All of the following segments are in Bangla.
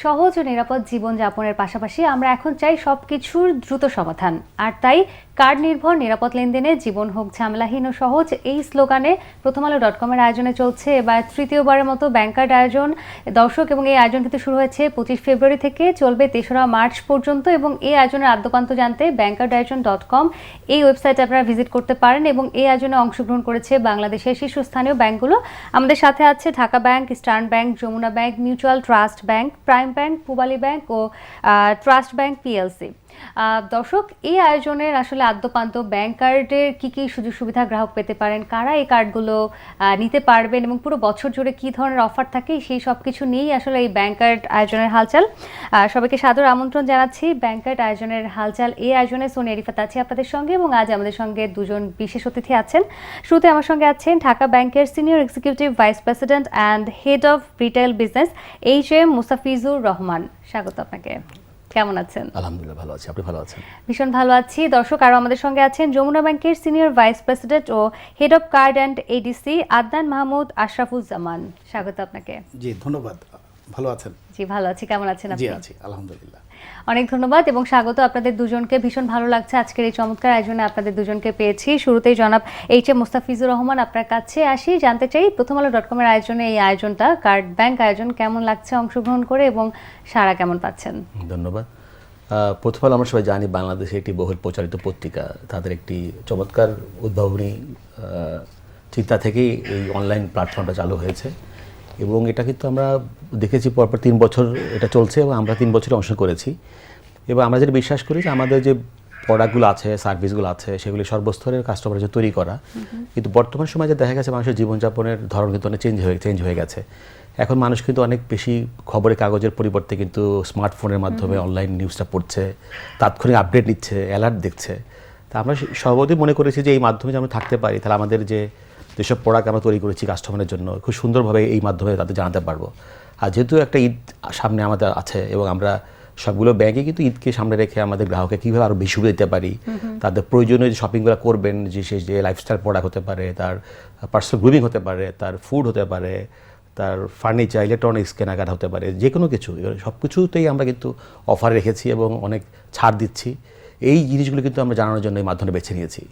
সহজ ও নিরাপদ জীবনযাপনের পাশাপাশি আমরা এখন চাই সবকিছুর দ্রুত সমাধান। আর তাই কার্ড নির্ভর নিরাপদ লেনদেনে জীবন হোক ঝামেলাহীন ও সহজ, এই স্লোগানে প্রথমআলো.com-এর আয়োজনে চলছে এবার তৃতীয়বারের মতো ব্যাংক কার্ড আয়োজন। দর্শক, এবং এই আয়োজন কিন্তু শুরু হয়েছে 25 ফেব্রুয়ারি থেকে, চলবে 3রা মার্চ পর্যন্ত। এবং এই আয়োজনের আদ্যপান্ত জানতে bankcardayoজন.com এই ওয়েবসাইটে আপনারা ভিজিট করতে পারেন। এবং এই আয়োজনে অংশগ্রহণ করেছে বাংলাদেশের শীর্ষস্থানীয় ব্যাংকগুলো। আমাদের সাথে আছে Dhaka bank, eastern bank, Jamuna bank, mutual trust bank, prime bank, Pubali bank ও ট্রাস্ট ব্যাংক পিএলসি। দর্শক, এই আয়োজনের আসলে আদ্যপান্ত ব্যাংক কার্ডের কি সুযোগ সুবিধা গ্রাহক পেতে পারেন, কারা এই কার্ডগুলো নিতে পারবেন এবং পুরো বছর জুড়ে কি ধরনের অফার থাকে, সেই সব কিছু নিয়েই আসলে এই ব্যাংক কার্ড আয়োজনের হালচাল। সবাইকে সাদর আমন্ত্রণ জানাচ্ছি ব্যাংক কার্ড আয়োজনের হালচাল এই আয়োজনে। সোনিয়া রিফাত আছি আপনাদের সঙ্গে এবং আজ আমাদের সঙ্গে দুজন বিশেষ অতিথি আছেন। শুরুতে আমার সঙ্গে আছেন ঢাকা ব্যাংকের senior executive vice president and head of retail business HM Mustafizur Rahman. স্বাগত আপনাকে। কেমন আছেন? আলহামদুলিল্লাহ ভালো আছি, আপনি ভালো আছেন? ভীষণ ভালো আছি। দর্শক, আরও আমাদের সঙ্গে আছেন যমুনা ব্যাংকের senior vice president O head of card and ADC Adnan Mahmud Ashrafuzzaman. স্বাগত আপনাকে। জি ধন্যবাদ। ভালো আছেন? জি ভালো আছি। কেমন আছেন আপনি? জি আছি আলহামদুলিল্লাহ। অনেক ধন্যবাদ এবং স্বাগত আপনাদের দুজনকে। ভীষণ ভালো লাগছে আজকের এই চমৎকার আয়োজনে আপনাদের দুজনকে পেয়েছি। শুরুতেই জনাব HM মুস্তাফিজুর রহমান, আপনার কাছে আসি, জানতে চাই প্রথমআলো.com-এর আয়োজনে এই আয়োজনটা কার্ড ব্যাংক আয়োজন কেমন লাগছে অংশগ্রহণ করে এবং সাড়া কেমন পাচ্ছেন? ধন্যবাদ। প্রথমআলো আমরা সবাই জানি বাংলাদেশে একটি বহুল প্রচারিত পত্রিকা, তাদের একটি চমৎকার উদ্ভাবনী চিন্তা থেকেই এই অনলাইন প্ল্যাটফর্মটা চালু হয়েছে এবং এটা কিন্তু আমরা দেখেছি পরপর 3 বছর এটা চলছে এবং আমরা 3 বছরে অংশ করেছি। এবং আমরা যেটা বিশ্বাস করি যে আমাদের যে প্রোডাক্টগুলো আছে, সার্ভিসগুলো আছে, সেগুলি সর্বস্তরের কাস্টমারের জন্য তৈরি করা। কিন্তু বর্তমান সময়ে যে দেখা গেছে মানুষের জীবনযাপনের ধরন কিন্তু অনেক চেঞ্জ হয়ে গেছে। এখন মানুষ কিন্তু অনেক বেশি খবরের কাগজের পরিবর্তে কিন্তু স্মার্টফোনের মাধ্যমে অনলাইন নিউজটা পড়ছে, তাৎক্ষণিক আপডেট নিচ্ছে, অ্যালার্ট দেখছে। তা আমরা সর্বদাই মনে করেছি যে এই মাধ্যমে যে আমরা থাকতে পারি, তাহলে আমাদের যেসব প্রোডাক্ট আমরা তৈরি করেছি কাস্টমারের জন্য খুব সুন্দরভাবে এই মাধ্যমে তাদের জানাতে পারবো। আর যেহেতু একটা ঈদ সামনে আমাদের আছে এবং আমরা সবগুলো ব্যাংকে কিন্তু ঈদকে সামনে রেখে আমাদের গ্রাহককে কীভাবে আরও বেশি সুবিধা দিতে পারি, তাদের প্রয়োজনীয় যে শপিংগুলো করবেন, যে লাইফস্টাইল প্রোডাক্ট হতে পারে, তার পার্সোনাল গ্রুমিং হতে পারে, তার ফুড হতে পারে, তার ফার্নিচার, ইলেকট্রনিক্স কেনাকাটা হতে পারে, যে কোনো কিছু, সব কিছুতেই আমরা কিন্তু অফার রেখেছি এবং অনেক ছাড় দিচ্ছি। এই জিনিসগুলো কিন্তু আমরা জানানোর জন্য এই মাধ্যমে বেছে নিয়েছি।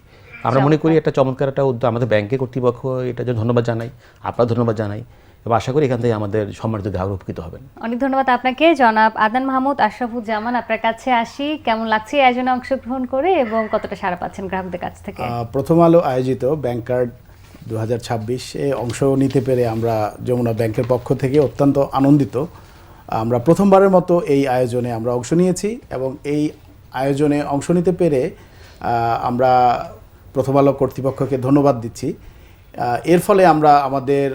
আমরা মনে করি একটা চমৎকার একটা উদ্যোগ। আমাদের ব্যাংকের কর্তৃপক্ষ এটার জন্য ধন্যবাদ জানাই, আপনার ধন্যবাদ জানাই এবং আশা করি এখান থেকে আমাদের সম্মানিত গ্রাহক উপকৃত হবেন। অনেক ধন্যবাদ আপনাকে। জনাব আদনান মাহমুদ আশরাফুজ্জামান, আপনার কাছে আসি, কেমন লাগছে এই আয়োজনে অংশগ্রহণ করে এবং কতটা সাড়া পাচ্ছেন গ্রাহকদের কাছ থেকে? প্রথম আলো আয়োজিত ব্যাংক কার্ড 2026-এ অংশ নিতে পেরে আমরা যমুনা ব্যাংকের পক্ষ থেকে অত্যন্ত আনন্দিত। আমরা প্রথমবারের মতো এই আয়োজনে আমরা অংশ নিয়েছি এবং এই আয়োজনে অংশ নিতে পেরে আমরা প্রথম আলো কর্তৃপক্ষকে ধন্যবাদ দিচ্ছি। এর ফলে আমরা আমাদের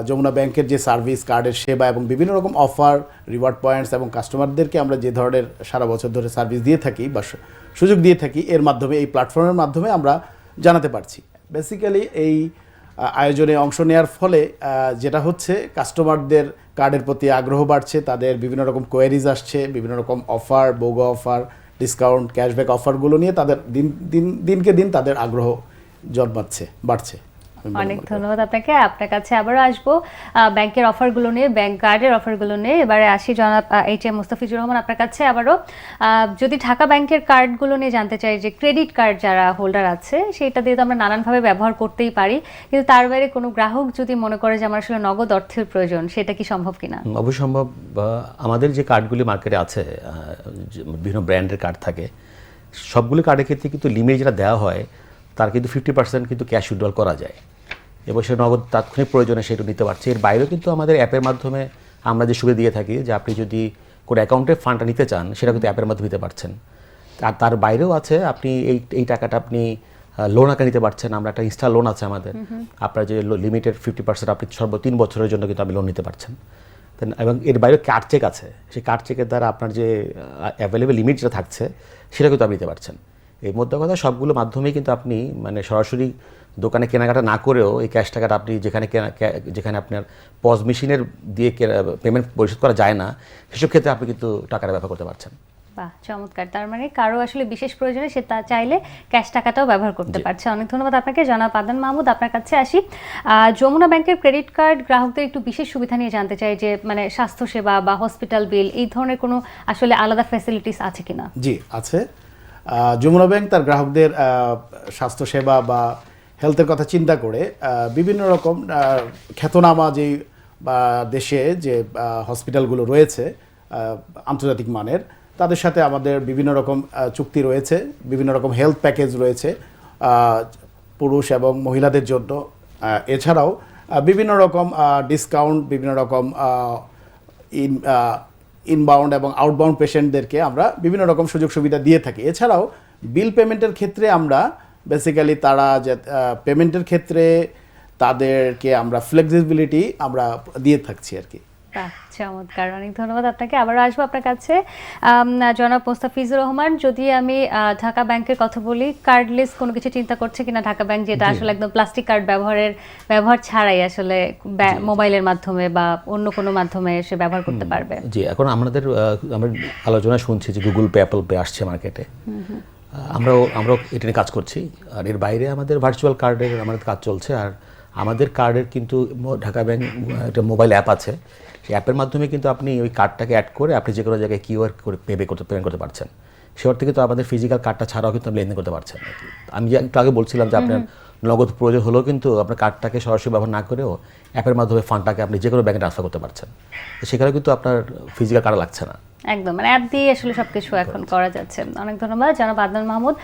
যমুনা ব্যাংকের যে সার্ভিস, কার্ডের সেবা এবং বিভিন্ন রকম অফার, রিওয়ার্ড পয়েন্টস এবং কাস্টমারদেরকে আমরা যে ধরনের সারা বছর ধরে সার্ভিস দিয়ে থাকি বা সুযোগ দিয়ে থাকি, এর মাধ্যমে এই প্ল্যাটফর্মের মাধ্যমে আমরা জানাতে পারছি। বেসিক্যালি এই আয়োজনে অংশ নেওয়ার ফলে যেটা হচ্ছে, কাস্টমারদের কার্ডের প্রতি আগ্রহ বাড়ছে, তাদের বিভিন্ন রকম কোয়েরিজ আসছে, বিভিন্ন রকম অফার, বোগো অফার, ডিসকাউন্ট, ক্যাশব্যাক অফারগুলো নিয়ে তাদের দিনকে দিন তাদের আগ্রহ বাড়ছে। অনেক ধন্যবাদ আপনাকে। আপনার কাছে আবারও আসবো ব্যাংকের অফারগুলো নিয়ে, ব্যাংক কার্ডের অফারগুলো নিয়ে। এবারে আসি জনাব HM মুস্তাফিজুর রহমান, আপনার কাছে আবারও যদি ঢাকা ব্যাংকের কার্ডগুলো নিয়ে জানতে চাই, যে ক্রেডিট কার্ড যারা হোল্ডার আছে সেটা দিয়ে তো আমরা নানানভাবে ব্যবহার করতেই পারি, কিন্তু তার বাইরে কোনো গ্রাহক যদি মনে করে যে আমার আসলে নগদ অর্থের প্রয়োজন, সেটা কি সম্ভব কিনা? অবশ্যই সম্ভব। আমাদের যে কার্ডগুলি মার্কেটে আছে, বিভিন্ন ব্র্যান্ডের কার্ড থাকে, সবগুলো কার্ডের ক্ষেত্রে কিন্তু লিমিট যেটা দেওয়া হয় তার কিন্তু 50% কিন্তু ক্যাশ উইথড্রল করা যায় এবং সে নগদ তাৎক্ষণিক প্রয়োজনে সেটা নিতে পারছে। এর বাইরেও কিন্তু আমাদের অ্যাপের মাধ্যমে আমরা যে সুবিধা দিয়ে থাকি, যে আপনি যদি কোনো অ্যাকাউন্টে ফান্ডটা নিতে চান সেটা কিন্তু অ্যাপের মাধ্যমে নিতে পারছেন। আর তার বাইরেও আছে, আপনি এই টাকাটা আপনি লোন আকারে নিতে পারছেন। আমরা একটা ইনস্টা লোন আছে আমাদের, আপনার যে লিমিটেড 50% আপনি 3 বছরের জন্য কিন্তু আপনি লোন নিতে পারছেন। এবং এর বাইরেও কার্ড চেক আছে, সেই কার্ড চেকের দ্বারা আপনার যে অ্যাভেলেবেল লিমিট যেটা থাকছে সেটা কিন্তু আপনি নিতে পারছেন। এই মধ্যে কথা সবগুলো মাধ্যমেই কিন্তু আপনি সরাসরি দোকানে কেনাকাটা না করেও এই ক্যাশ টাকাটা আপনি যেখানে আপনার পজ মেশিনের দিয়ে পেমেন্ট পরিশোধ করা যায় না, সেসব ক্ষেত্রে আপনি কিন্তু টাকাটা ব্যবহার করতে পারছেন। বাহ, চমৎকার। তার মানে কারো আসলে বিশেষ প্রয়োজনে সে তা চাইলে ক্যাশ টাকাটাও ব্যবহার করতে পারছে। অনেক ধন্যবাদ আপনাকে জনাব আদনান মাহমুদ। আপনার কাছে আসি, যমুনা ব্যাংকের ক্রেডিট কার্ড গ্রাহকদের একটু বিশেষ সুবিধা নিয়ে জানতে চাই, যে মানে স্বাস্থ্যসেবা বা হসপিটাল বিল এই ধরনের কোনো আসলে আলাদা ফ্যাসিলিটিস আছে কিনা? জি আছে। যমুনা ব্যাংক তার গ্রাহকদের স্বাস্থ্যসেবা বা হেলথের কথা চিন্তা করে বিভিন্ন রকম খ্যাতনামা যেই বা দেশে যে হসপিটালগুলো রয়েছে আন্তর্জাতিক মানের, তাদের সাথে আমাদের বিভিন্ন রকম চুক্তি রয়েছে, বিভিন্ন রকম হেলথ প্যাকেজ রয়েছে পুরুষ এবং মহিলাদের জন্য। এছাড়াও বিভিন্ন রকম ডিসকাউন্ট, বিভিন্ন রকম ইনবাউন্ড এবং আউটবাউন্ড পেশেন্টদেরকে আমরা বিভিন্ন রকম সুযোগ সুবিধা দিয়ে থাকি। এছাড়াও বিল পেমেন্টের ক্ষেত্রে আমরা বেসিক্যালি তারা যে পেমেন্টের ক্ষেত্রে তাদেরকে আমরা ফ্লেক্সিবিলিটি আমরা দিয়ে থাকছি আর কি। বাহ, চমৎকার। অনেক ধন্যবাদ আপনাকে। আবারও আসবো আপনার কাছে জনাব মোস্তাফিজুর রহমান। যদি আমি ঢাকা ব্যাংকের কথা বলি, কার্ডলেস কোনো কিছু চিন্তা করছে কিনা ঢাকা ব্যাংক, যেটা আসলে একদম প্লাস্টিক কার্ড ব্যবহার ছাড়াই আসলে মোবাইলের মাধ্যমে বা অন্য কোনো মাধ্যমে সে ব্যবহার করতে পারবে? জি, এখন আমরা আলোচনা শুনছি যে গুগল পে, অ্যাপল পে আসছে মার্কেটে। আমরাও এটা নিয়ে কাজ করছি। আর এর বাইরে আমাদের ভার্চুয়াল কার্ডের আমাদের কাজ চলছে। আর আমাদের কার্ডের কিন্তু ঢাকা ব্যাংক একটা মোবাইল অ্যাপ আছে, সেই অ্যাপের মাধ্যমে কিন্তু আপনি ওই কার্ডটাকে অ্যাড করে আপনি যে কোনো জায়গায় কিউআর করে পেমেন্ট করতে পারছেন। সে অর্থে কিন্তু আমাদের ফিজিক্যাল কার্ডটা ছাড়াও কিন্তু আপনি লেনদেন করতে পারছেন। আমি একটু আগে বলছিলাম যে আপনার নগদ প্রয়োজন হলেও কিন্তু আপনার কার্ডটাকে সরাসরি ব্যবহার না করেও অ্যাপের মাধ্যমে ফান্ডটাকে আপনি যে কোনো ব্যাংকে ট্রান্সফার করতে পারছেন। সেখানে কিন্তু আপনার ফিজিক্যাল কার্ড লাগছে না। একদম, মানে অ্যাপ দিয়ে আসলে সবকিছু এখন করা যাচ্ছে। অনেক ধন্যবাদ জনাব আদনান মাহমুদ।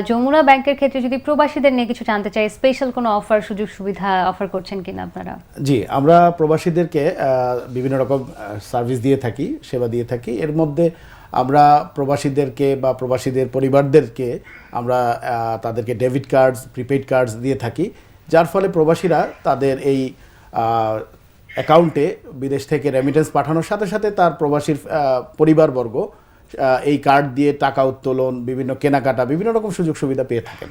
যমুনা ব্যাংকের ক্ষেত্রে যদি প্রবাসীদের নিয়ে কিছু জানতে চাই, স্পেশাল কোনো অফার, সুযোগ সুবিধা অফার করছেন কিনা আপনারা? জি, আমরা প্রবাসীদেরকে বিভিন্ন রকম সার্ভিস দিয়ে থাকি, সেবা দিয়ে থাকি। এর মধ্যে আমরা প্রবাসীদেরকে বা প্রবাসীদের পরিবারদেরকে আমরা তাদেরকে ডেবিট কার্ডস, প্রিপেইড কার্ডস দিয়ে থাকি, যার ফলে প্রবাসীরা তাদের এই অ্যাকাউন্টে বিদেশ থেকে রেমিটেন্স পাঠানোর সাথে সাথে তার প্রবাসীর পরিবারবর্গ এই কার্ড দিয়ে টাকা উত্তোলন, বিভিন্ন কেনাকাটা, বিভিন্ন রকম সুযোগ সুবিধা পেয়ে থাকেন।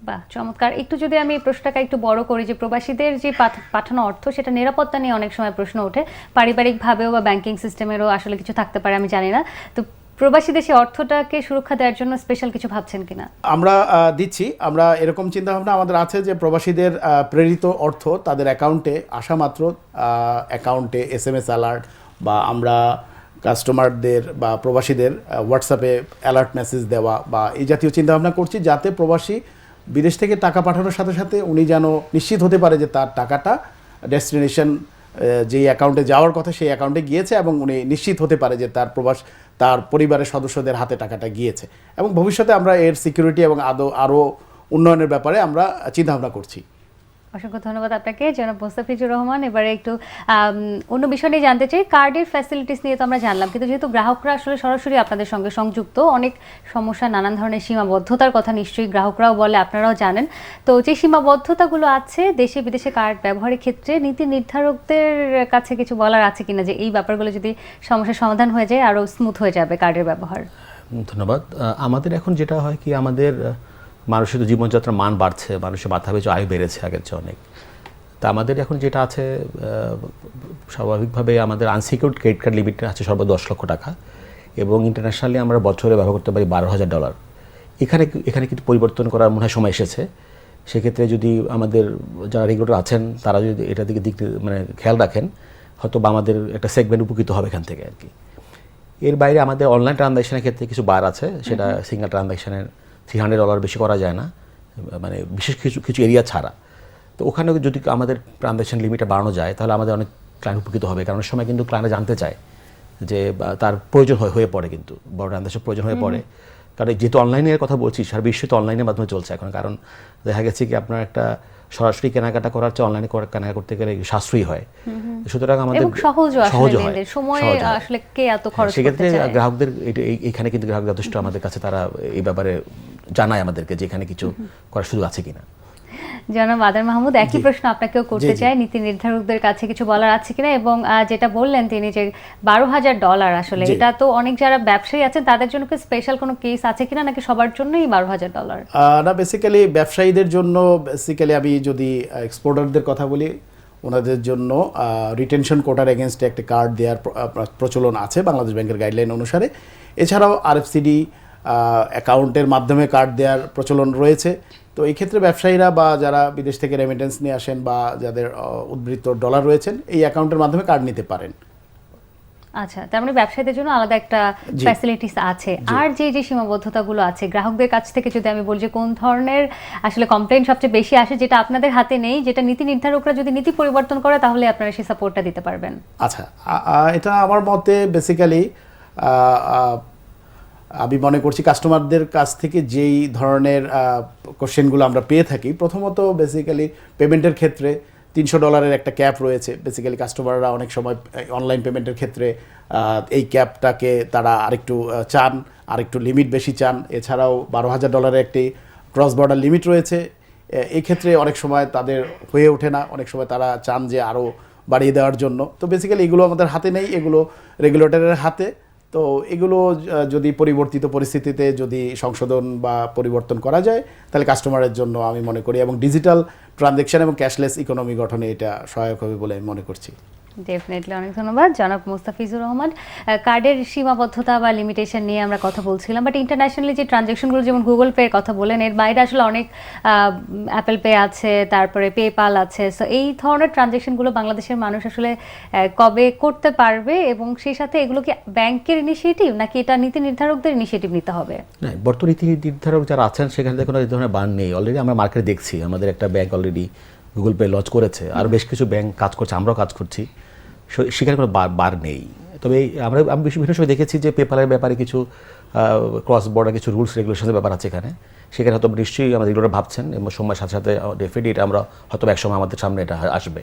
বাহ, চমৎকার। একটু যদি আমি এই প্রশ্নটাকে একটু বড় করি, যে প্রবাসীদের যে পাঠানো অর্থ, সেটা নিরাপত্তা নিয়ে অনেক সময় প্রশ্ন ওঠে। পারিবারিকভাবেও বা ব্যাংকিং সিস্টেমেরও আসলে কিছু থাকতে পারে, আমি জানি না। তো প্রবাসীদের সেই অর্থটাকে সুরক্ষা দেওয়ার জন্য স্পেশাল কিছু ভাবছেন কিনা? আমরা দিচ্ছি। আমরা এরকম চিন্তাভাবনা আমাদের আছে যে প্রবাসীদের প্রেরিত অর্থ তাদের অ্যাকাউন্টে আসা মাত্র অ্যাকাউন্টে SMS অ্যালার্ট, বা আমরা কাস্টমারদের বা প্রবাসীদের হোয়াটসঅ্যাপে অ্যালার্ট মেসেজ দেওয়া বা এই জাতীয় চিন্তাভাবনা করছি, যাতে প্রবাসী বিদেশ থেকে টাকা পাঠানোর সাথে সাথে উনি যেন নিশ্চিত হতে পারে যে তার টাকাটা ডেস্টিনেশন যেই অ্যাকাউন্টে যাওয়ার কথা সেই অ্যাকাউন্টে গিয়েছে, এবং উনি নিশ্চিত হতে পারে যে তার পরিবারের সদস্যদের হাতে টাকাটা গিয়েছে। এবং ভবিষ্যতে আমরা এর সিকিউরিটি এবং আরও উন্নয়নের ব্যাপারে আমরা চিন্তাভাবনা করছি। অসংখ্য ধন্যবাদ আপনাকে জনাব মোস্তাফিজুর রহমান। এবারে একটু অন্য বিষয় নিয়ে জানতে চাই। কার্ডের ফ্যাসিলিটিস নিয়ে তো আমরা জানলাম, কিন্তু যেহেতু গ্রাহকরা আসলে সরাসরি আপনাদের সঙ্গে সংযুক্ত, অনেক সমস্যা, নানান ধরনের সীমাবদ্ধতার কথা নিশ্চয়ই গ্রাহকরাও বলে, আপনারাও জানেন। তো যে সীমাবদ্ধতাগুলো আছে দেশে বিদেশে কার্ড ব্যবহারের ক্ষেত্রে, নীতি নির্ধারকদের কাছে কিছু বলার আছে কিনা, যে এই ব্যাপারগুলো যদি সমস্যার সমাধান হয়ে যায় আরও স্মুথ হয়ে যাবে কার্ডের ব্যবহার? ধন্যবাদ। আমাদের এখন যেটা হয় কি, আমাদের মানুষের জীবনযাত্রার মান বাড়ছে, মানুষের মাথা পিছু আয় বেড়েছে আগের চেয়ে অনেক। তা আমাদের এখন যেটা আছে, স্বাভাবিকভাবে আমাদের আনসিকিউরড ক্রেডিট কার্ড লিমিট আছে সর্বোচ্চ 10 লক্ষ টাকা, এবং ইন্টারন্যাশনালি আমরা বছরে ব্যবহার করতে পারি $12,000। এখানে কিন্তু পরিবর্তন করার মনে হয় সময় এসেছে। সেক্ষেত্রে যদি আমাদের যারা রেগুলেটর আছেন তারা যদি এটা দিকে মানে খেয়াল রাখেন, হয়তো বা আমাদের একটা সেগমেন্ট উপকৃত হবে এখান থেকে আর কি। এর বাইরে আমাদের অনলাইন ট্রানজ্যাকশনের ক্ষেত্রে কিছু বার আছে, সেটা সিঙ্গেল ট্রানজ্যাকশনের $300 বেশি করা যায় না, মানে বিশেষ কিছু এরিয়া ছাড়া। তো ওখানে যদি আমাদের ট্রানজ্যাকশন লিমিটটা বাড়ানো যায়, তাহলে আমাদের অনেক ক্লায়েন্ট উপকৃত হবে। কারণ অনেক সময় কিন্তু ক্লায়েন্টরা জানতে চায় যে তার প্রয়োজন হয়ে পড়ে, কিন্তু বড় ট্রানজ্যাকশন প্রয়োজন হয়ে পড়ে। কারণ যেহেতু অনলাইনের কথা বলছি, সারা বিশ্বে তো অনলাইনের মাধ্যমে চলছে এখন। কারণ দেখা গেছে কি, আপনার একটা সরাসরি কেনাকাটা করার চেয়ে অনলাইনে কেনাকাটা করতে গেলে সাশ্রয়ী হয়। সুতরাং আমাদের সহজ হয়, সেক্ষেত্রে গ্রাহকদের এইখানে কিন্তু গ্রাহক যথেষ্ট আমাদের কাছে, তারা এই ব্যাপারে জানায় আমাদেরকে যে এখানে কিছু করার সুযোগ আছে কিনা। জনাব আদনান মাহমুদ, একই প্রশ্ন আপনাকেও করতে চাই, নীতি নির্ধারকদের কাছে কিছু বলার আছে কিনা? এবং যেটা বললেন তিনি যে $12,000, আসলে এটা তো অনেক যারা ব্যবসায়ী আছেন তাদের জন্য কি স্পেশাল কোনো কেস আছে কিনা, নাকি সবার জন্যই $12,000? না, বেসিক্যালি ব্যবসায়ীদের জন্য, বেসিক্যালি আমি যদি এক্সপোর্টারদের কথা বলি, ওনাদের জন্য রিটেনশন কোটার এগেনস্টে একটা কার্ড দেওয়ার প্রচলন আছে বাংলাদেশ ব্যাংকের গাইডলাইন অনুসারে। এছাড়াও আরএফসিডি অ্যাকাউন্টের মাধ্যমে কার্ড দেওয়ার প্রচলন রয়েছে। তো এই ক্ষেত্রে ব্যবসায়ীরা বা যারা বিদেশ থেকে রেমিটেন্স নিয়ে আসেন বা যাদের উদ্বৃত্ত ডলার রয়েছেন এই অ্যাকাউন্টের মাধ্যমে কার্ড নিতে পারেন। আচ্ছা, তার মানে ব্যবসায়ীদের জন্য আলাদা একটা জি। ফ্যাসিলিটিস আছে। আর যে সীমাবদ্ধতাগুলো আছে গ্রাহকদের কাছ থেকে যদি আমি বলি যে কোন ধরনের আসলে কমপ্লেইন সবচেয়ে বেশি আসে যেটা আপনাদের হাতে নেই, যেটা নীতি নির্ধারকরা যদি নীতি পরিবর্তন করে তাহলে আপনারা সেই সাপোর্টটা দিতে পারবেন? আচ্ছা, এটা আমার মতে বেসিক্যালি আমি মনে করছি কাস্টমারদের কাছ থেকে যেই ধরনের কোশ্চেনগুলো আমরা পেয়ে থাকি, প্রথমত বেসিক্যালি পেমেন্টের ক্ষেত্রে $300 একটা ক্যাপ রয়েছে। বেসিক্যালি কাস্টমাররা অনেক সময় অনলাইন পেমেন্টের ক্ষেত্রে এই ক্যাপটাকে তারা আরেকটু চান, আরেকটু লিমিট বেশি চান। এছাড়াও $12,000 একটি ক্রস বর্ডার লিমিট রয়েছে। এই ক্ষেত্রে অনেক সময় তাদের হয়ে ওঠে না, অনেক সময় তারা চান যে আরও বাড়িয়ে দেওয়ার জন্য। তো বেসিক্যালি এগুলো আমাদের হাতে নেই, এগুলো রেগুলেটরের হাতে। তো এগুলো যদি পরিবর্তিত পরিস্থিতিতে যদি সংশোধন বা পরিবর্তন করা যায় তাহলে কাস্টমারের জন্য আমি মনে করি এবং ডিজিটাল ট্রানজ্যাকশন এবং ক্যাশলেস ইকোনমি গঠনে এটা সহায়ক হবে বলে আমি মনে করছি। ডেফিনেটলি, অনেক ধন্যবাদ জনাব মুস্তাফিজুর রহমান। কার্ডের সীমাবদ্ধতা বা লিমিটেশন নিয়ে আমরা কথা বলছিলাম, বাট ইন্টারন্যাশনালি যে ট্রানজ্যাকশনগুলো যেমন গুগল পে কথা বলেন, এর বাইরে আসলে অনেক অ্যাপেল পে আছে, তারপরে পেপাল আছে। সো এই ধরনের ট্রানজ্যাকশনগুলো বাংলাদেশের মানুষ আসলে কবে করতে পারবে এবং সেই সাথে এগুলো কি ব্যাংকের ইনিশিয়েটিভ নাকি এটা নীতি নির্ধারকদের ইনিশিয়েটিভ নিতে হবে? না, বর্তমান নীতি নির্ধারক যারা আছেন সেখানে কোনো এই ধরনের বান নেই। অলরেডি আমরা মার্কেটে দেখছি আমাদের একটা bank already Google pay launch করেছে, আর বেশ কিছু ব্যাংক কাজ করছে, আমরাও কাজ করছি, সেখানে কোনো বার নেই। তবে আমি বিভিন্ন সময় দেখেছি যে পেপালের ব্যাপারে কিছু ক্রস বর্ডার কিছু রুলস রেগুলেশনের ব্যাপার আছে এখানে, সেখানে হয়তো নিশ্চয়ই আমাদের এগুলো ভাবছেন এবং সময়ের সাথে সাথে ডেফিনেটলি এটা আমরা হয়তো একসময় আমাদের সামনে এটা আসবে।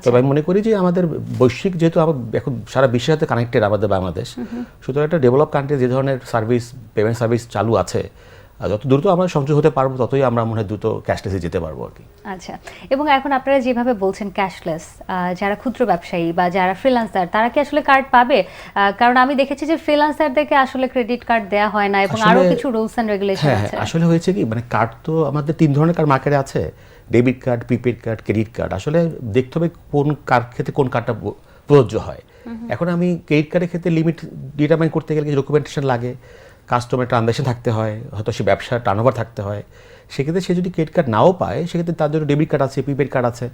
তবে আমি মনে করি যে আমাদের বৈশ্বিক যেহেতু এখন সারা বিশ্বের সাথে কানেক্টেড আমাদের বাংলাদেশ, সুতরাং একটা ডেভেলপ কান্ট্রি যে ধরনের সার্ভিস পেমেন্ট সার্ভিস চালু আছে, যত দ্রুত আমরা সংযোগ হতে পারবো ততই আমরা মনে হয় দ্রুত ক্যাশলেসে যেতে পারবো আর কি। আচ্ছা, এবং এখন আপনারা যেভাবে বলছেন ক্যাশলেস, যারা ক্ষুদ্র ব্যবসায়ী বা যারা ফ্রিল্যান্সার তারা কি আসলে কার্ড পাবে? কারণ আমি দেখেছি যে ফ্রিল্যান্সারদেরকে আসলে ক্রেডিট কার্ড দেওয়া হয় না এবং আরো কিছু রুলস এন্ড রেগুলেশন আছে। আসলে হয়েছে কি, মানে কার্ড তো আমাদের 3 ধরনের কার্ড মার্কেটে আছে, debit card, prepaid card, credit card. আসলে দেখতে হবে কোন কার্ড ক্ষেত্রে কোন কার্ডটা প্রযোজ্য হয়। এখন আমি ক্রেডিট কার্ডের ক্ষেত্রে লিমিট ডিটারমাইন করতে গেলে কিছু ডকুমেন্টেশন লাগে, কাস্টমার ট্রানজ্যাকশন থাকতে হয়, হয়তো সে ব্যবসার টার্নওভার থাকতে হয়। সেক্ষেত্রে সে যদি ক্রেডিট কার্ড নাও পায় সেক্ষেত্রে তার জন্য ডেবিট কার্ড আছে, প্রিপেড কার্ড আছে।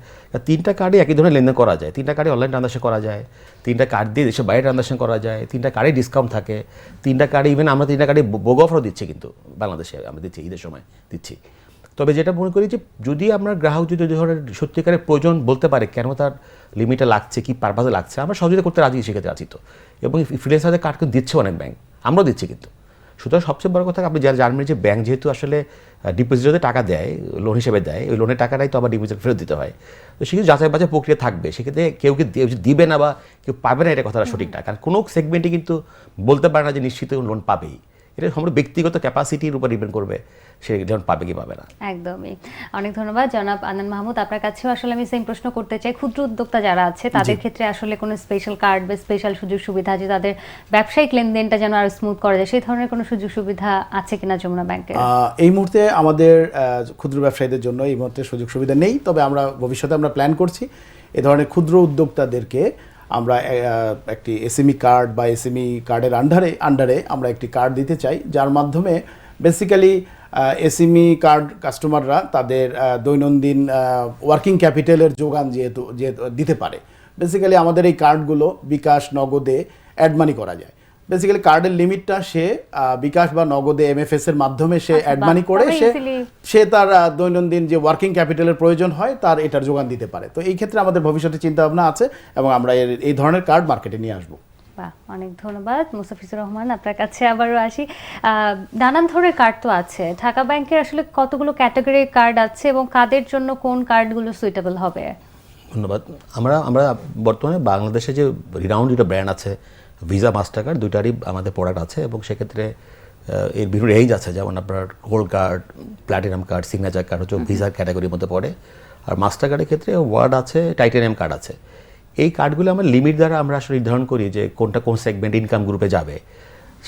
3টা কার্ডে একই ধরনের লেনদেন করা যায়, 3টা কার্ডে অনলাইন ট্রানজ্যাকশন করা যায়, 3টা কার্ড দিয়ে দেশের বাইরে ট্রানজ্যাকশন করা যায়, 3টা কার্ডে ডিসকাউন্ট থাকে, 3টা কার্ডে ইভেন আমরা 3টা কার্ডে বোগ অফারও দিচ্ছি, কিন্তু বাংলাদেশে আমরা দিচ্ছি, ঈদের সময় দিচ্ছি। তবে যেটা মনে করি যে যদি আমরা গ্রাহক যদি ধরনের সত্যিকারের প্রয়োজন বলতে পারে কেন তার লিমিটে লাগছে, কি পারপাসে লাগছে, আমরা সহযোগিতা করতে রাজি, সেক্ষেত্রে রাজি তো। এবং ফ্রিল্যান্সারদের কার্ড কিন্তু দিচ্ছে অনেক ব্যাংক, আমরাও দিচ্ছি কিন্তু। সুতরাং সবচেয়ে বড় কথা আপনি যারা জানবেন যে ব্যাংক যেহেতু আসলে ডিপোজিটে টাকা দেয়, লোন হিসেবে দেয়, ওই লোনের টাকাটাই তো আবার ডিপোজিট ফেরত দিতে হয়। তো সেক্ষেত্রে যাচাই বাছাই প্রক্রিয়া থাকবে, সেক্ষেত্রে কেউ দিবে না বা কেউ পাবে না, এটা কথাটা সঠিক না। কারণ কোনো সেগমেন্টে কিন্তু বলতে পারে না যে নিশ্চিত লোন পাবেই, এটা সম্পূর্ণ ব্যক্তিগত ক্যাপাসিটির উপর ডিপেন্ড করবে সে যেমন পাবে কি পাবে না। একদমই, অনেক ধন্যবাদ জনাব আদনান মাহমুদ। আপনার কাছেও আসলে আমি সেম প্রশ্ন করতে চাই, ক্ষুদ্র উদ্যোক্তা যারা আছে তাদের ক্ষেত্রে আসলে কোনো স্পেশাল কার্ড বা স্পেশাল সুযোগ সুবিধা যে তাদের ব্যবসায়িক লেনদেনটা যেন আরো স্মুথ করা যায়, সেই ধরনের কোনো সুযোগ সুবিধা আছে কিনা যমুনা ব্যাংকের? এই মুহূর্তে আমাদের ক্ষুদ্র ব্যবসায়ীদের জন্য এই মুহূর্তে সুযোগ সুবিধা নেই, তবে আমরা ভবিষ্যতে আমরা প্ল্যান করছি এ ধরনের ক্ষুদ্র উদ্যোক্তাদেরকে আমরা একটি এসএমই কার্ড বা এসএমই কার্ডের আন্ডারে আমরা একটি কার্ড দিতে চাই, যার মাধ্যমে বেসিক্যালি এসএমই কার্ড কাস্টমাররা তাদের দৈনন্দিন ওয়ার্কিং ক্যাপিটালের যোগান যেহেতু দিতে পারে। বেসিক্যালি আমাদের এই কার্ডগুলো বিকাশ, নগদে অ্যাড মানি করা যায়। বেসিক্যালি কার্ডের লিমিটটা সে বিকাশ বা নগদে এমএফএস এর মাধ্যমে সে অ্যাড মানি করে সে তার দৈনন্দিন যে ওয়ার্কিং ক্যাপিটালের প্রয়োজন হয় তার এটার যোগান দিতে পারে। তো এই ক্ষেত্রে আমাদের ভবিষ্যতে চিন্তা ভাবনা আছে এবং আমরা এই ধরনের কার্ড মার্কেটে নিয়ে আসবো। বাহ, অনেক ধন্যবাদ মুস্তাফিজুর রহমান। আপনার কাছে আবারও আসি, নানান ধরনের কার্ড তো আছে, ঢাকা ব্যাংকের আসলে কতগুলো ক্যাটাগরির কার্ড আছে এবং কাদের জন্য কোন কার্ডগুলো সুইটেবল হবে? ধন্যবাদ। আমরা বর্তমানে বাংলাদেশে যে রিনাউন্ড দুটো ব্র্যান্ড আছে, ভিসা, মাস্টার কার্ড, দুইটারই আমাদের প্রোডাক্ট আছে এবং সেক্ষেত্রে এর বিভিন্ন রেঞ্জ আছে, যেমন আপনার gold card, platinum card, signature card হচ্ছে ভিসার ক্যাটাগরির মধ্যে পড়ে, আর মাস্টার কার্ডের ক্ষেত্রে ওয়ার্ড আছে, টাইটানিয়াম কার্ড আছে। এই কার্ডগুলো আমরা লিমিট দ্বারা আমরা আসলে নির্ধারণ করি যে কোনটা কোন সেগমেন্ট ইনকাম গ্রুপে যাবে।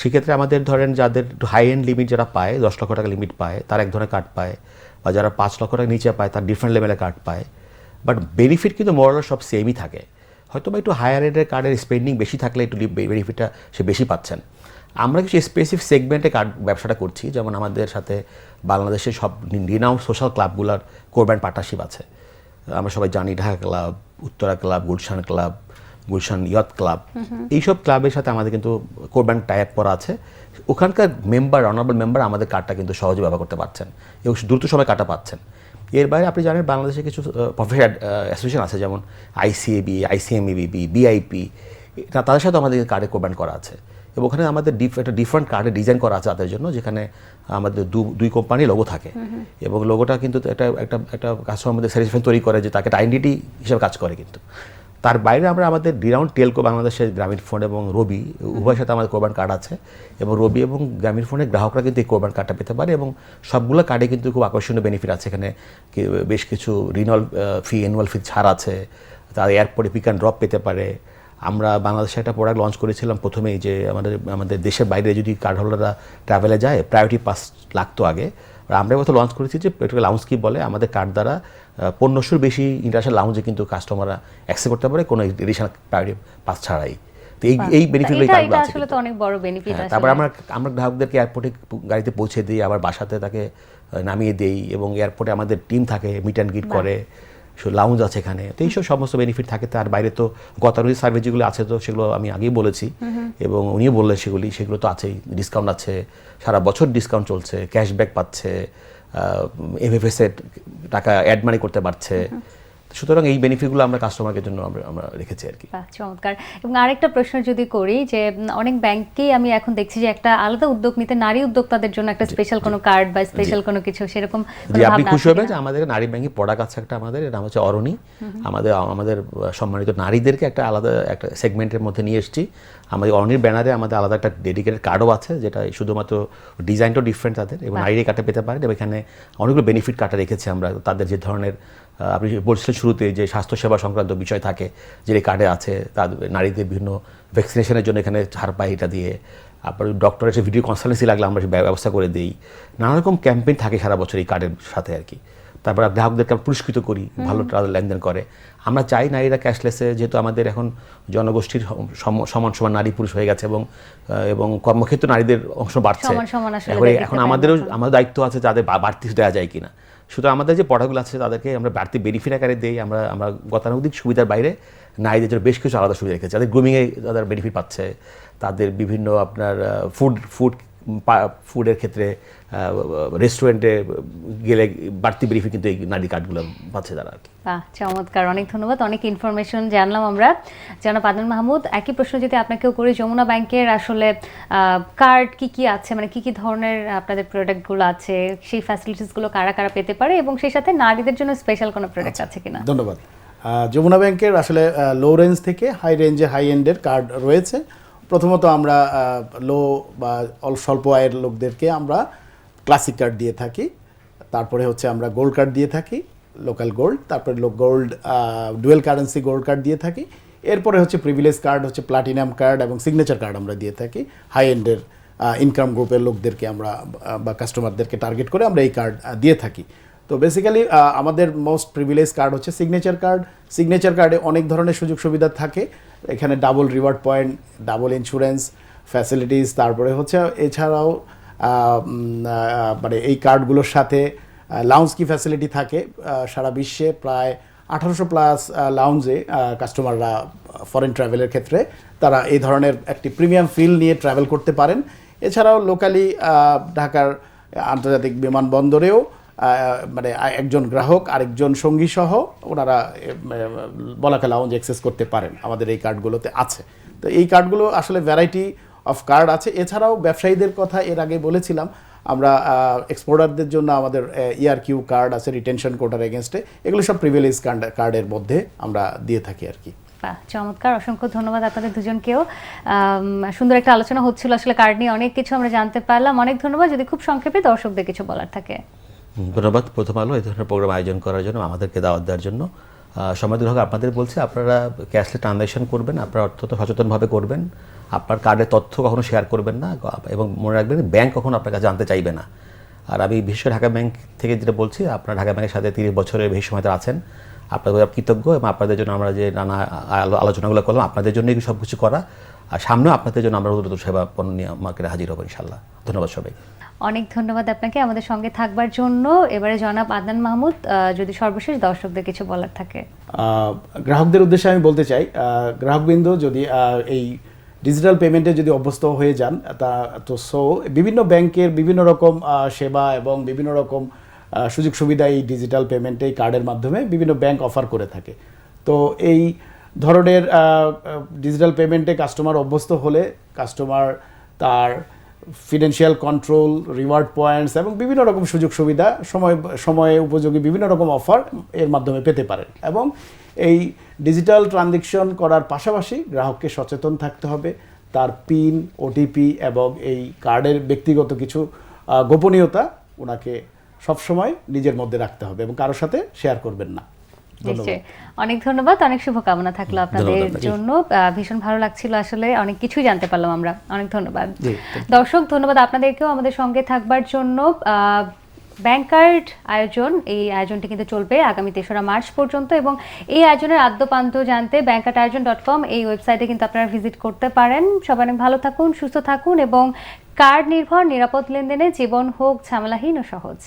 সেক্ষেত্রে আমাদের ধরেন যাদের হাই এন্ড লিমিট যারা পায়, 10 লক্ষ টাকা লিমিট পায়, তার এক ধরনের কার্ড পায়, বা যারা 5 লক্ষ টাকা নিচে পায় তার ডিফারেন্ট লেভেলের কার্ড পায়। বাট বেনিফিট কিন্তু মোরাল সব সেমই থাকে, হয়তো বা একটু হায়ার এন্ডের কার্ডের স্পেন্ডিং বেশি থাকলে একটু বেনিফিটটা সে বেশি পাচ্ছেন। আমরা কিছু স্পেসিফিক সেগমেন্টে কার্ড ব্যবসাটা করছি, যেমন আমাদের সাথে বাংলাদেশের সব রিনাউন্ড সোশ্যাল ক্লাবগুলোর কোর-ব্র্যান্ড পার্টনারশিপ আছে। আমরা সবাই জানি Dhaka club, Uttara club, Gulshan club, Gulshan yacht club, এইসব ক্লাবের সাথে আমাদের কিন্তু কোর-ব্র্যান্ড টাই আপ করা আছে। ওখানকার মেম্বার, অনারেবল মেম্বার আমাদের কার্ডটা কিন্তু সহজে ব্যবহার করতে পারছেন এবং দ্রুত সময় কাটা পাচ্ছেন। এর বাইরে আপনি জানেন বাংলাদেশে কিছু প্রফেশনাল অ্যাসোসিয়েশন আছে, যেমন আইসিএবি, আইসিএমইবি, বিআইপি, তাদের সাথে আমাদের কার্ডে কোর-ব্র্যান্ড করা আছে এবং ওখানে আমাদের একটা ডিফারেন্ট কার্ডে ডিজাইন করা আছে তাদের জন্য, যেখানে আমাদের দুই কোম্পানি লোগো থাকে এবং লোগোটা কিন্তু একটা কাস্টমার মধ্যে স্যাটিসফ্যাকশন তৈরি করে যে তাকে একটা আইডেন্টিটি হিসেবে কাজ করে। কিন্তু তার বাইরে আমরা আমাদের রিনাউন্ড টেলকো বাংলাদেশের গ্রামীণ ফোন এবং রবি উভয়ের সাথে আমাদের কোর-ব্র্যান্ড কার্ড আছে এবং রবি এবং গ্রামীণ ফোনের গ্রাহকরা কিন্তু এই কোর-ব্র্যান্ড কার্ডটা পেতে পারে এবং সবগুলো কার্ডে কিন্তু খুব আকর্ষণীয় বেনিফিট আছে। এখানে বেশ কিছু রিনিউয়াল ফি, অ্যানুয়াল ফি ছাড় আছে, তার এয়ারপোর্টে পিক অ্যান্ড ড্রপ পেতে পারে। আমরা বাংলাদেশে একটা প্রোডাক্ট লঞ্চ করেছিলাম প্রথমেই, যে আমাদের দেশের বাইরে যদি কার্ড হোল্ডাররা ট্রাভেলে যায় প্রায়োরিটি পাস লাগতো আগে, আমরা এবার লঞ্চ করেছি যে পেট্রোল লাউঞ্জ কি বলে, আমাদের কার্ড দ্বারা 1500 বেশি ইন্টারন্যাশনাল লাউঞ্জে কিন্তু কাস্টমাররা অ্যাক্সেস করতে পারে কোনো এডিশনাল প্রায়োরিটি পাস ছাড়াই। তো এই বেনিফিটগুলো এটা আসলে তো অনেক বড় বেনিফিট আছে। তারপর আমরা গ্রাহকদেরকে এয়ারপোর্টে গাড়িতে পৌঁছে দিই, আবার বাসাতে তাকে নামিয়ে দেই এবং এয়ারপোর্টে আমাদের টিম থাকে, মিট অ্যান্ড গ্রিট করে, লাউঞ্জ আছে এখানে। তো এইসব সমস্ত বেনিফিট থাকে। তার বাইরে তো গতানুগতিক সার্ভিস যেগুলো আছে তো সেগুলো আমি আগেই বলেছি এবং উনিও বললেন সেগুলো তো আছেই। ডিসকাউন্ট আছে, সারা বছর ডিসকাউন্ট চলছে, ক্যাশব্যাক পাচ্ছে, এফএফএস এর টাকা অ্যাড মানি করতে পারছে। সুতরাং এই বেনিফিটগুলো আমরা কাস্টমারদের জন্য আমরা রেখেছি আর কি। চমৎকার। এবং আরেকটা প্রশ্ন যদি করি, যে অনেক ব্যাংকেই আমি এখন দেখছি যে একটা আলাদা উদ্যোগ নিতে, নারী উদ্যোক্তাদের জন্য একটা স্পেশাল কোনো কার্ড বা স্পেশাল কোনো কিছু সেরকম। জি, আপনি খুশি হবেন যে আমাদের নারী ব্যাংকিং প্রোডাক্ট আছে একটা, আমাদের নাম হচ্ছে অরণি। আমাদের সম্মানিত নারীদেরকে একটা আলাদা একটা সেগমেন্টের মধ্যে নিয়ে এসেছি। আমাদের অরণির ব্যানারে আমাদের আলাদা একটা ডেডিকেটেড কার্ডও আছে, যেটা শুধুমাত্র ডিজাইনটাও ডিফারেন্ট তাদের, এবং নারীরা কার্ডটা পেতে পারেন। এবং এখানে অনেকগুলো বেনিফিট কার্ডটা রেখেছি আমরা তাদের, যে ধরনের আপনি বলছিলেন শুরুতে যে স্বাস্থ্যসেবা সংক্রান্ত বিষয় থাকে যে কার্ডে আছে, তাদের নারীদের বিভিন্ন ভ্যাকসিনেশনের জন্য এখানে ছাড় পাই এটা দিয়ে। আপনার ডক্টরের এসে ভিডিও কনসালটেন্সি লাগলে আমরা ব্যবস্থা করে দিই। নানা রকম ক্যাম্পেইন থাকে সারা বছর এই কার্ডের সাথে আর কি। তারপর গ্রাহকদেরকে আমরা পুরস্কৃত করি ভালো লেনদেন করে। আমরা চাই নারীরা ক্যাশলেসে, যেহেতু আমাদের এখন জনগোষ্ঠীর সমান সমান নারী পুরুষ হয়ে গেছে এবং কর্মক্ষেত্রে নারীদের অংশ বাড়ছে, এখন আমাদের দায়িত্ব আছে যাদের বাড়তি দেওয়া যায় কিনা। সুতরাং আমাদের যে প্রোডাক্টগুলো আছে তাদেরকে আমরা বাড়তি বেনিফিট আকারে দিই। আমরা গতানুগতিক সুবিধার বাইরে নারীদের জন্য বেশ কিছু আলাদা সুবিধা রেখেছি। তাদের গ্রুমিংয়ে তাদের বেনিফিট পাচ্ছে, তাদের বিভিন্ন আপনার ফুডের ক্ষেত্রে রেস্টুরেন্টে গেলে বাড়তি বেনিফিট কিন্তু এই নারী কার্ডগুলো পাচ্ছে তারা আর কি। চমৎকার, অনেক ধন্যবাদ। অনেক ইনফরমেশন জানলাম আমরা। জনাব আদনান মাহমুদ, একই প্রশ্ন যদি আপনাকেও করি, যমুনা ব্যাংকের আসলে কার্ড কি আছে, মানে কি ধরনের আপনাদের প্রোডাক্টগুলো আছে, সেই ফ্যাসিলিটিসগুলো কারা কারা পেতে পারে এবং সেই সাথে নারীদের জন্য স্পেশাল কোনো প্রোডাক্ট আছে কিনা? ধন্যবাদ। যমুনা ব্যাংকের আসলে লো রেঞ্জ থেকে হাই রেঞ্জে হাই এন্ডের কার্ড রয়েছে। প্রথমত আমরা লো বা স্বল্প আয়ের লোকদেরকে আমরা ক্লাসিক কার্ড দিয়ে থাকি, তারপরে হচ্ছে আমরা গোল্ড কার্ড দিয়ে থাকি, লোকাল গোল্ড, তারপরে gold dual currency gold card দিয়ে থাকি। এরপরে হচ্ছে প্রিভিলেজ কার্ড, হচ্ছে প্লাটিনাম কার্ড এবং সিগনেচার কার্ড আমরা দিয়ে থাকি। হাই এন্ডের ইনকাম গ্রুপের লোকদেরকে আমরা বা কাস্টমারদেরকে টার্গেট করে আমরা এই কার্ড দিয়ে থাকি। তো বেসিক্যালি আমাদের মোস্ট প্রিভিলেজ কার্ড হচ্ছে সিগনেচার কার্ড। সিগনেচার কার্ডে অনেক ধরনের সুযোগ সুবিধা থাকে, এখানে double reward point, double insurance facilities, তারপরে হচ্ছে এছাড়াও মানে এই কার্ডগুলোর সাথে লাউঞ্জ কি ফ্যাসিলিটি থাকে। সারা বিশ্বে প্রায় 1800+ লাউঞ্জে কাস্টমাররা ফরেন ট্রাভেলের ক্ষেত্রে তারা এই ধরনের একটি প্রিমিয়াম ফিল নিয়ে ট্রাভেল করতে পারেন। এছাড়াও লোকালি ঢাকার আন্তর্জাতিক বিমানবন্দরেও মানে একজন গ্রাহক আরেকজন সঙ্গী সহ ওনারা বলাকা লাউঞ্জ অ্যাক্সেস করতে পারেন, আমাদের এই কার্ডগুলোতে আছে। তো এই কার্ডগুলো আসলে ভ্যারাইটি অফ কার্ড আছে। এছাড়াও ব্যবসায়ীদের কথা এর আগে বলেছিলাম, আমরা এক্সপোর্টারদের জন্য আমাদের ERQ কার্ড আছে, রিটেনশন কোটার এগেনস্টে, এগুলো সব প্রিভিলেজ কার্ডের মধ্যে আমরা দিয়ে থাকি আর কি। চমৎকার, অসংখ্য ধন্যবাদ আপনাদের দুজনকেও। সুন্দর একটা আলোচনা হচ্ছিল আসলে কার্ড নিয়ে, অনেক কিছু আমরা জানতে পারলাম। অনেক ধন্যবাদ। যদি খুব সংক্ষেপে দর্শকদের কিছু বলার থাকে। ধন্যবাদ প্রথম আলো এই ধরনের প্রোগ্রাম আয়োজন করার জন্য, আমাদেরকে দাওয়াত দেওয়ার জন্য। সময় গ্রাহক আপনাদের বলছি, আপনারা ক্যাশলেস ট্রানজ্যাকশন করবেন, আপনারা অত্যন্ত সচেতনভাবে করবেন। আপনার কার্ডের তথ্য কখনো শেয়ার করবেন না এবং মনে রাখবেন ব্যাংক কখনো আপনার কাছে জানতে চাইবে না। আর আমি বিশেষ করে ঢাকা ব্যাংক থেকে যেটা বলছি, আপনারা ঢাকা ব্যাংকের সাথে 30 বছরের বেশি সময় আছেন, আপনাদের কৃতজ্ঞ এবং আপনাদের জন্য আমরা যে নানা আলোচনাগুলো করলাম আপনাদের জন্যই সব কিছু করা। আর সামনেও আপনাদের জন্য আমরা উন্নত সেবা পণ্য নিয়ে মার্কেটে হাজির হবো ইনশাল্লাহ। ধন্যবাদ সবাই। অনেক ধন্যবাদ আপনাকে আমাদের সঙ্গে থাকবার জন্য। এবারে জনাব আদনান মাহমুদ, যদি সর্বশেষ দর্শকদের কিছু বলার থাকে। গ্রাহকদের উদ্দেশ্যে আমি বলতে চাই, গ্রাহকবৃন্দ যদি এই ডিজিটাল পেমেন্টে যদি অভ্যস্ত হয়ে যান, বিভিন্ন ব্যাংকের বিভিন্ন রকম সেবা এবং বিভিন্ন রকম সুযোগ সুবিধা এই ডিজিটাল পেমেন্টে, এই কার্ডের মাধ্যমে বিভিন্ন ব্যাংক অফার করে থাকে। তো এই ধরনের ডিজিটাল পেমেন্টে কাস্টমার অভ্যস্ত হলে কাস্টমার তার ফিনান্সিয়াল কন্ট্রোল, রিওয়ার্ড পয়েন্টস এবং বিভিন্ন রকম সুযোগ সুবিধা সময়ে উপযোগী বিভিন্ন রকম অফার এর মাধ্যমে পেতে পারেন। এবং এই ডিজিটাল ট্রানজ্যাকশন করার পাশাপাশি গ্রাহককে সচেতন থাকতে হবে, তার পিন, ওটিপি এবং এই কার্ডের ব্যক্তিগত কিছু গোপনীয়তা ওনাকে সবসময় নিজের মধ্যে রাখতে হবে এবং কারোর সাথে শেয়ার করবেন না। নিশ্চয়ই, অনেক ধন্যবাদ, অনেক শুভকামনা থাকলো আপনাদের ধন্যবাদ। জন্য। ভীষণ ভালো লাগছিল, আসলে অনেক কিছুই জানতে পারলাম আমরা। অনেক ধন্যবাদ দর্শক, ধন্যবাদ আপনাদেরকেও আমাদের সঙ্গে থাকবার জন্য। ব্যাংক কার্ড আয়োজন, এই আয়োজনটি কিন্তু চলবে আগামী 3রা মার্চ পর্যন্ত এবং এই আয়োজনের আদ্যপান্ত জানতে bankcardayojon.com এই ওয়েবসাইটে কিন্তু আপনারা ভিজিট করতে পারেন। সবাই অনেক ভালো থাকুন, সুস্থ থাকুন এবং কার্ড নির্ভর নিরাপদ লেনদেনে জীবন হোক ঝামেলাহীন ও সহজ।